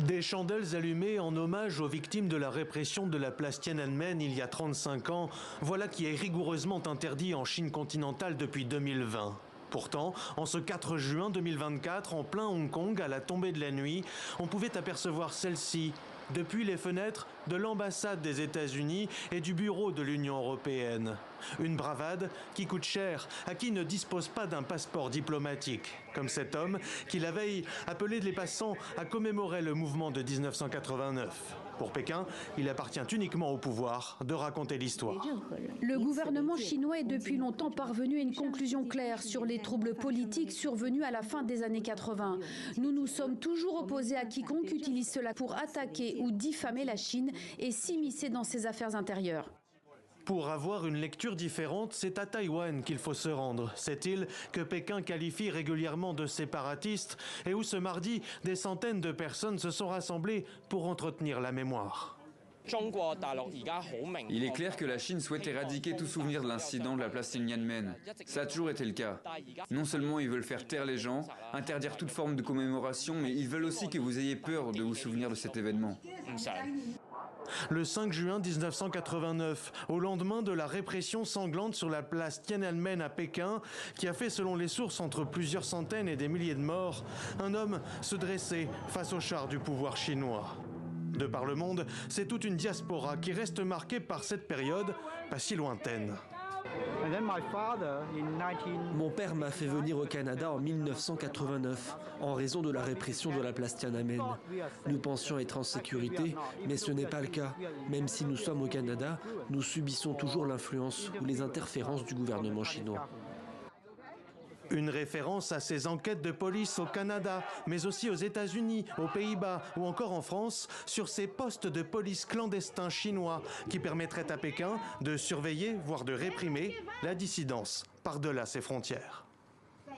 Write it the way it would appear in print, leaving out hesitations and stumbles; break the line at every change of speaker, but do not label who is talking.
Des chandelles allumées en hommage aux victimes de la répression de la place Tiananmen il y a 35 ans, voilà qui est rigoureusement interdit en Chine continentale depuis 2020. Pourtant, en ce 4 juin 2024, en plein Hong Kong, à la tombée de la nuit, on pouvait apercevoir celle-ci depuis les fenêtres de l'ambassade des États-Unis et du bureau de l'Union européenne. Une bravade qui coûte cher à qui ne dispose pas d'un passeport diplomatique, comme cet homme qui la veille appelait les passants à commémorer le mouvement de 1989. Pour Pékin, il appartient uniquement au pouvoir de raconter l'histoire.
Le gouvernement chinois est depuis longtemps parvenu à une conclusion claire sur les troubles politiques survenus à la fin des années 80. Nous nous sommes toujours opposés à quiconque utilise cela pour attaquer ou diffamer la Chine et s'immiscer dans ses affaires intérieures.
Pour avoir une lecture différente, c'est à Taïwan qu'il faut se rendre. Cette île que Pékin qualifie régulièrement de séparatiste et où ce mardi, des centaines de personnes se sont rassemblées pour entretenir la mémoire.
Il est clair que la Chine souhaite éradiquer tout souvenir de l'incident de la place Tiananmen. Ça a toujours été le cas. Non seulement ils veulent faire taire les gens, interdire toute forme de commémoration, mais ils veulent aussi que vous ayez peur de vous souvenir de cet événement.
Le 5 juin 1989, au lendemain de la répression sanglante sur la place Tiananmen à Pékin, qui a fait selon les sources entre plusieurs centaines et des milliers de morts, un homme se dressait face au char du pouvoir chinois. De par le monde, c'est toute une diaspora qui reste marquée par cette période pas si lointaine.
Mon père m'a fait venir au Canada en 1989 en raison de la répression de la place Tiananmen. Nous pensions être en sécurité, mais ce n'est pas le cas. Même si nous sommes au Canada, nous subissons toujours l'influence ou les interférences du gouvernement chinois.
Une référence à ces enquêtes de police au Canada, mais aussi aux États-Unis, aux Pays-Bas ou encore en France, sur ces postes de police clandestins chinois qui permettraient à Pékin de surveiller, voire de réprimer, la dissidence par-delà ses frontières.